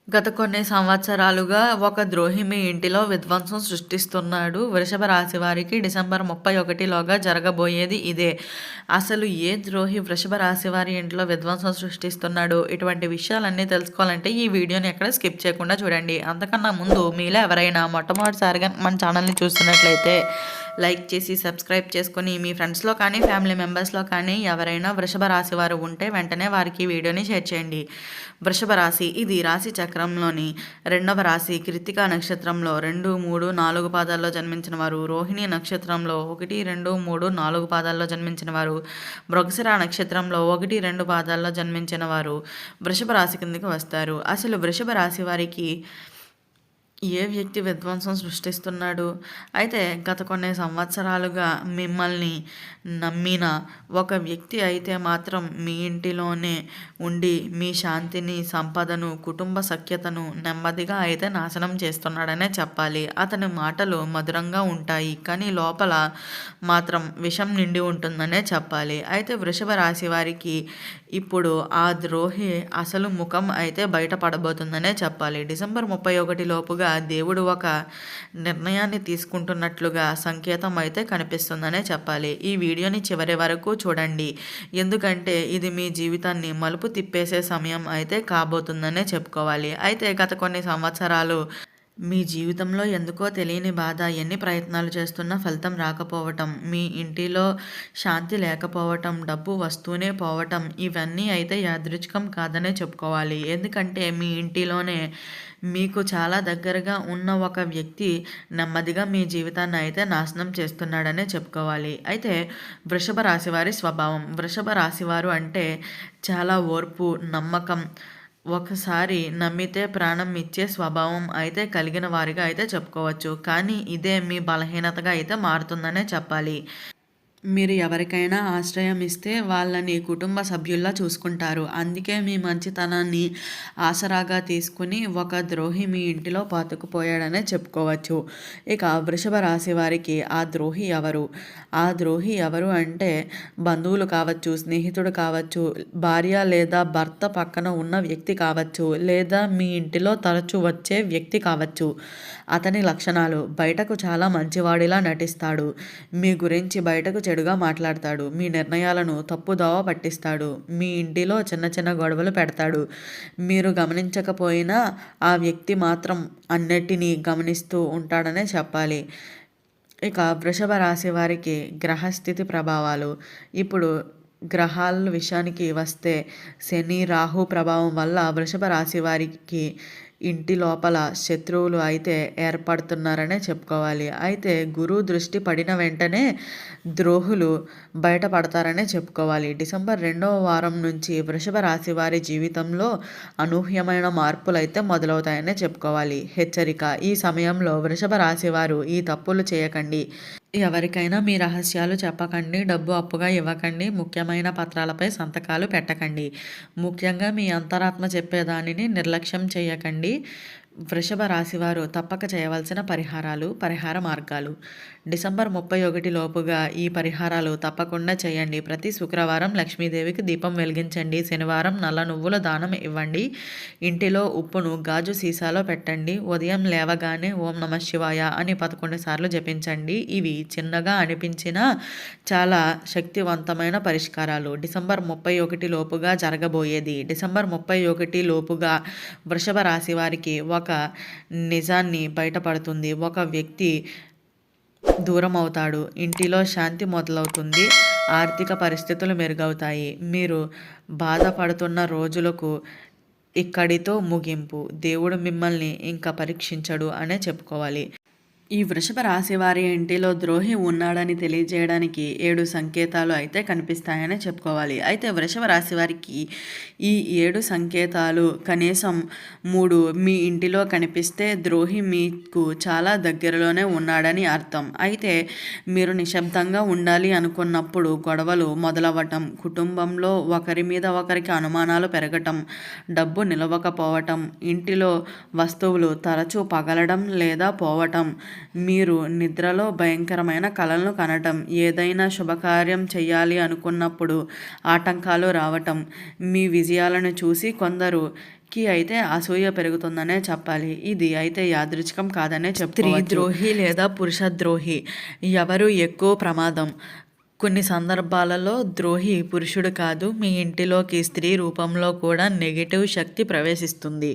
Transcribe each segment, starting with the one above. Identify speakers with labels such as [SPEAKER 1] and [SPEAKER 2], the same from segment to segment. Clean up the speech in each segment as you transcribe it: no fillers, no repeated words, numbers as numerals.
[SPEAKER 1] గత కొన్ని సంవత్సరాలుగా ఒక ద్రోహి మీ ఇంటిలో విధ్వంసం సృష్టిస్తున్నాడు. వృషభ రాశి వారికి డిసెంబర్ 31లోగా జరగబోయేది ఇదే. అసలు ఏ ద్రోహి వృషభ రాశి వారి ఇంట్లో విధ్వంసం సృష్టిస్తున్నాడు? ఇటువంటి విషయాలన్నీ తెలుసుకోవాలంటే ఈ వీడియోని ఎక్కడ స్కిప్ చేయకుండా చూడండి. అంతకన్నా ముందు మీలో ఎవరైనా మొట్టమొదటిసారిగా మన ఛానల్ని చూస్తున్నట్లయితే లైక్ చేసి సబ్స్క్రైబ్ చేసుకొని మీ ఫ్రెండ్స్లో కానీ ఫ్యామిలీ మెంబర్స్లో కానీ ఎవరైనా వృషభ రాశి వారు ఉంటే వెంటనే వారికి ఈ వీడియోని షేర్ చేయండి. వృషభ రాశి ఇది రాశి చక్రంలోని రెండవ రాశి. కృత్తికా నక్షత్రంలో 2, 3, 4 పాదాల్లో జన్మించిన వారు, రోహిణి నక్షత్రంలో 1, 2, 3, 4 పాదాల్లో జన్మించిన వారు, మృగశిర నక్షత్రంలో 1, 2 పాదాల్లో జన్మించిన వారు వృషభ రాశి కిందకి వస్తారు. అసలు వృషభ రాశి వారికి ఏ వ్యక్తి విధ్వంసం సృష్టిస్తున్నాడు? అయితే గత కొన్ని సంవత్సరాలుగా మిమ్మల్ని నమ్మిన ఒక వ్యక్తి అయితే మాత్రం మీ ఇంటిలోనే ఉండి మీ శాంతిని, సంపదను, కుటుంబ సఖ్యతను నెమ్మదిగా అయితే నాశనం చేస్తున్నాడనే చెప్పాలి. అతని మాటలు మధురంగా ఉంటాయి, కానీ లోపల మాత్రం విషం నిండి ఉంటుందనే చెప్పాలి. అయితే వృషభ రాశి వారికి ఇప్పుడు ఆ ద్రోహి అసలు ముఖం అయితే బయటపడబోతుందనే చెప్పాలి. డిసెంబర్ 31 లోపుగా దేవుడు ఒక నిర్ణయాన్ని తీసుకుంటున్నట్లుగా సంకేతం అయితే కనిపిస్తుందనే చెప్పాలి. ఈ వీడియోని చివరి వరకు చూడండి, ఎందుకంటే ఇది మీ జీవితాన్ని మలుపు తిప్పేసే సమయం అయితే కాబోతుందనే చెప్పుకోవాలి. అయితే గత కొన్ని సంవత్సరాలు మీ జీవితంలో ఎందుకో తెలియని బాధ, ఎన్ని ప్రయత్నాలు చేస్తున్నా ఫలితం రాకపోవటం, మీ ఇంటిలో శాంతి లేకపోవటం, డబ్బు వస్తూనే పోవటం, ఇవన్నీ అయితే యాదృచ్ఛికం కాదనే చెప్పుకోవాలి. ఎందుకంటే మీ ఇంటిలోనే మీకు చాలా దగ్గరగా ఉన్న ఒక వ్యక్తి నెమ్మదిగా మీ జీవితాన్ని అయితే నాశనం చేస్తున్నాడనే చెప్పుకోవాలి. అయితే వృషభ రాశివారి స్వభావం, వృషభ రాశివారు అంటే చాలా ఓర్పు, నమ్మకం, ఒకసారి నమ్మితే ప్రాణం ఇచ్చే స్వభావం అయితే కలిగిన వారిగా అయితే చెప్పుకోవచ్చు. కానీ ఇదే మీ బలహీనతగా అయితే మారుతుందనే చెప్పాలి. మీరు ఎవరికైనా ఆశ్రయం ఇస్తే వాళ్ళని కుటుంబ సభ్యుల్లా చూసుకుంటారు. అందుకే మీ మంచితనాన్ని ఆసరాగా తీసుకుని ఒక ద్రోహి మీ ఇంటిలో పాతుకుపోయాడనే చెప్పుకోవచ్చు. ఇక వృషభ రాశి వారికి ఆ ద్రోహి ఎవరు? ఆ ద్రోహి ఎవరు అంటే బంధువులు కావచ్చు, స్నేహితుడు కావచ్చు, భార్య లేదా భర్త పక్కన ఉన్న వ్యక్తి కావచ్చు, లేదా మీ ఇంటిలో తరచూ వచ్చే వ్యక్తి కావచ్చు. అతని లక్షణాలు: బయటకు చాలా మంచివాడిలా నటిస్తాడు, మీ గురించి బయటకు చెడుగా మాట్లాడతాడు, మీ నిర్ణయాలను తప్పుదోవ పట్టిస్తాడు, మీ ఇంటిలో చిన్న చిన్న గొడవలు పెడతాడు. మీరు గమనించకపోయినా ఆ వ్యక్తి మాత్రం అన్నిటినీ గమనిస్తూ ఉంటాడనే చెప్పాలి. ఇక వృషభ రాశి వారికి గ్రహస్థితి ప్రభావాలు. ఇప్పుడు గ్రహాల విషయానికి వస్తే శని, రాహు ప్రభావం వల్ల వృషభ రాశి వారికి ఇంటి లోపల శత్రువులు అయితే ఏర్పడుతున్నారనే చెప్పుకోవాలి. అయితే గురువు దృష్టి పడిన వెంటనే ద్రోహులు బయటపడతారనే చెప్పుకోవాలి. డిసెంబర్ 2వ వారం నుంచి వృషభ రాశి వారి జీవితంలో అనూహ్యమైన మార్పులు అయితే మొదలవుతాయనే చెప్పుకోవాలి. హెచ్చరిక: ఈ సమయంలో వృషభ రాశి వారు ఈ తప్పులు చేయకండి. ఎవరికైనా మీ రహస్యాలు చెప్పకండి, డబ్బు అప్పుగా ఇవ్వకండి, ముఖ్యమైన పత్రాలపై సంతకాలు పెట్టకండి. ముఖ్యంగా మీ అంతరాత్మ చెప్పేదానిని నిర్లక్ష్యం చేయకండి. వృషభ రాశివారు తప్పక చేయవలసిన పరిహార మార్గాలు. డిసెంబర్ 31 లోపుగా ఈ పరిహారాలు తప్పకుండా చేయండి. ప్రతి శుక్రవారం లక్ష్మీదేవికి దీపం వెలిగించండి. శనివారం నల్ల నువ్వుల దానం ఇవ్వండి. ఇంటిలో ఉప్పును గాజు సీసాలో పెట్టండి. ఉదయం లేవగానే ఓం నమః శివాయ అని 11 సార్లు జపించండి. ఇవి చిన్నగా అనిపించినా చాలా శక్తివంతమైన పరిష్కారాలు. డిసెంబర్ 31 లోపుగా జరగబోయేది. డిసెంబర్ 31 లోపుగా వృషభ రాశి వారికి ఒక నిజాన్ని బయటపడుతుంది. ఒక వ్యక్తి దూరం అవుతాడు. ఇంటిలో శాంతి మొదలవుతుంది. ఆర్థిక పరిస్థితులు మెరుగవుతాయి. మీరు బాధపడుతున్న రోజులకు ఇక్కడితో ముగింపు. దేవుడు మిమ్మల్ని ఇంకా పరీక్షించడు అనే చెప్పుకోవాలి. ఈ వృషభ రాశి వారి ఇంటిలో ద్రోహి ఉన్నాడని తెలియజేయడానికి 7 సంకేతాలు అయితే కనిపిస్తాయని చెప్పుకోవాలి. అయితే వృషభ రాశి వారికి ఈ 7 సంకేతాలు కనీసం 3 మీ ఇంటిలో కనిపిస్తే ద్రోహి మీకు చాలా దగ్గరలోనే ఉన్నాడని అర్థం. అయితే మీరు నిశ్శబ్దంగా ఉండాలి అనుకున్నప్పుడు గొడవలు మొదలవ్వటం, కుటుంబంలో ఒకరి మీద ఒకరికి అనుమానాలు పెరగటం, డబ్బు నిలవకపోవటం, ఇంటిలో వస్తువులు తరచూ పగలడం లేదా పోవటం, మీరు నిద్రలో భయంకరమైన కలలను కనటం, ఏదైనా శుభకార్యం చేయాలి అనుకున్నప్పుడు ఆటంకాలు రావటం, మీ విజయాలను చూసి కొందరు అయితే అసూయ పెరుగుతుందనే చెప్పాలి. ఇది అయితే యాదృచ్ఛికం కాదనే చెప్పుకోవచ్చు. స్త్రీ ద్రోహి లేదా పురుష ద్రోహి ఎవరు ఎక్కువ ప్రమాదం? కొన్ని సందర్భాలలో ద్రోహి పురుషుడు కాదు, మీ ఇంటిలోకి స్త్రీ రూపంలో కూడా నెగటివ్ శక్తి ప్రవేశిస్తుంది.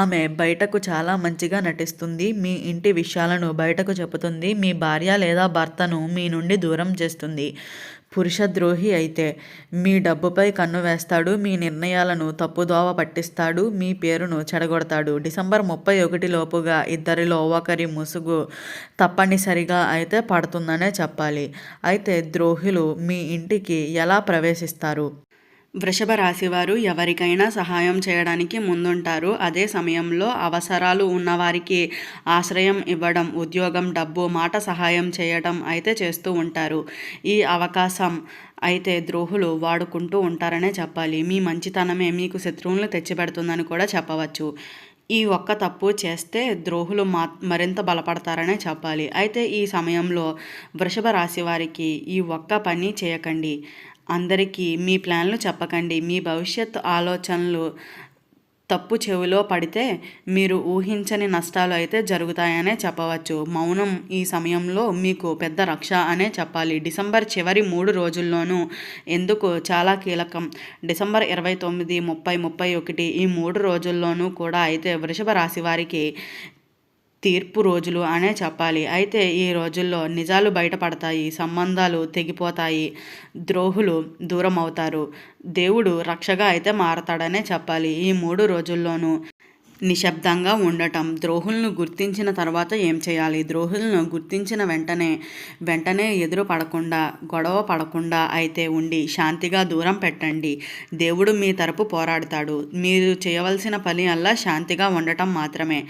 [SPEAKER 1] ఆమె బయటకు చాలా మంచిగా నటిస్తుంది, మీ ఇంటి విషయాలను బయటకు చెబుతుంది, మీ భార్య లేదా భర్తను మీ నుండి దూరం చేస్తుంది. పురుష ద్రోహి అయితే మీ డబ్బుపై కన్ను వేస్తాడు, మీ నిర్ణయాలను తప్పుదోవ పట్టిస్తాడు, మీ పేరును చెడగొడతాడు. డిసెంబర్ 31 లోపుగా ఇద్దరిలో ఒకరి ముసుగు తప్పనిసరిగా అయితే పడుతుందనే చెప్పాలి. అయితే ద్రోహులు మీ ఇంటికి ఎలా ప్రవేశిస్తారు? వృషభ రాశివారు ఎవరికైనా సహాయం చేయడానికి ముందుంటారు. అదే సమయంలో అవసరాలు ఉన్నవారికి ఆశ్రయం ఇవ్వడం, ఉద్యోగం, డబ్బు, మాట సహాయం చేయడం అయితే చేస్తూ ఉంటారు. ఈ అవకాశం అయితే ద్రోహులు వాడుకుంటూ ఉంటారనే చెప్పాలి. మీ మంచితనమే మీకు శత్రువులను తెచ్చిపెడుతుందని కూడా చెప్పవచ్చు. ఈ ఒక్క తప్పు చేస్తే ద్రోహులు మరింత బలపడతారనే చెప్పాలి. అయితే ఈ సమయంలో వృషభ రాశి వారికి ఈ ఒక్క పని చేయకండి. అందరికీ మీ ప్లాన్లు చెప్పకండి. మీ భవిష్యత్ ఆలోచనలు తప్పు చెవిలో పడితే మీరు ఊహించని నష్టాలు అయితే జరుగుతాయనే చెప్పవచ్చు. మౌనం ఈ సమయంలో మీకు పెద్ద రక్ష అనే చెప్పాలి. డిసెంబర్ చివరి 3 రోజుల్లోనూ ఎందుకు చాలా కీలకం. డిసెంబర్ 29, 30, 31 ఈ 3 రోజుల్లోనూ కూడా అయితే వృషభ రాశి వారికి తీర్పు రోజులు అనే చెప్పాలి. అయితే ఈ రోజుల్లో నిజాలు బయటపడతాయి, సంబంధాలు తెగిపోతాయి, ద్రోహులు దూరం అవుతారు, దేవుడు రక్షగా అయితే మారతాడనే చెప్పాలి. ఈ 3 రోజుల్లోనూ నిశ్శబ్దంగా ఉండటం. ద్రోహులను గుర్తించిన తర్వాత ఏం చేయాలి? ద్రోహులను గుర్తించిన వెంటనే ఎదురు పడకుండా, గొడవ పడకుండా అయితే ఉండి శాంతిగా దూరం పెట్టండి. దేవుడు మీ తరపు పోరాడతాడు. మీరు చేయవలసిన పని అల్లా శాంతిగా ఉండటం మాత్రమే.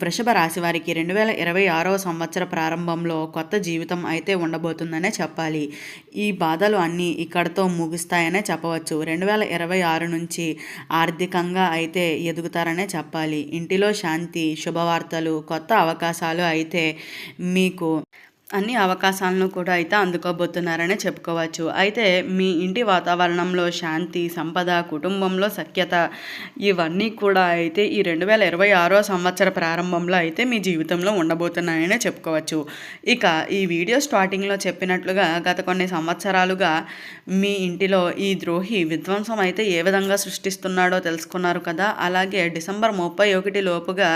[SPEAKER 1] వృషభ రాశి వారికి 2026వ సంవత్సర ప్రారంభంలో కొత్త జీవితం అయితే ఉండబోతుందనే చెప్పాలి. ఈ బాధలు అన్నీ ఇక్కడితో ముగుస్తాయనే చెప్పవచ్చు. 2026 నుంచి ఆర్థికంగా అయితే ఎదుగుతారనే చెప్పాలి. ఇంటిలో శాంతి, శుభవార్తలు, కొత్త అవకాశాలు అయితే మీకు అన్ని అవకాశాలను కూడా అయితే అందుకోబోతున్నారనే చెప్పుకోవచ్చు. అయితే మీ ఇంటి వాతావరణంలో శాంతి, సంపద, కుటుంబంలో సఖ్యత ఇవన్నీ కూడా అయితే ఈ 2026వ సంవత్సర ప్రారంభంలో అయితే మీ జీవితంలో ఉండబోతున్నాయనే చెప్పుకోవచ్చు. ఇక ఈ వీడియో స్టార్టింగ్లో చెప్పినట్లుగా గత కొన్ని సంవత్సరాలుగా మీ ఇంటిలో ఈ ద్రోహి విధ్వంసం అయితే ఏ విధంగా సృష్టిస్తున్నాడో తెలుసుకున్నారు కదా. అలాగే డిసెంబర్ 31 లోపుగా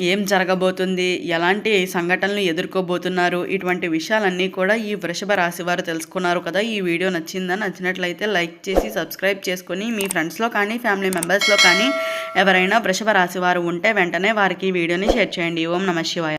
[SPEAKER 1] ఏం జరగబోతుంది, ఎలాంటి సంఘటనలు ఎదుర్కోబోతున్నారు, ఇటువంటి విషయాలన్నీ కూడా ఈ వృషభ రాశి వారు తెలుసుకున్నారు కదా. ఈ వీడియో నచ్చినట్లయితే లైక్ చేసి సబ్స్క్రైబ్ చేసుకొని మీ ఫ్రెండ్స్లో కానీ ఫ్యామిలీ మెంబర్స్లో కానీ ఎవరైనా వృషభ రాశి వారు ఉంటే వెంటనే వారికి ఈ వీడియోని షేర్ చేయండి. ఓం నమః శివాయ.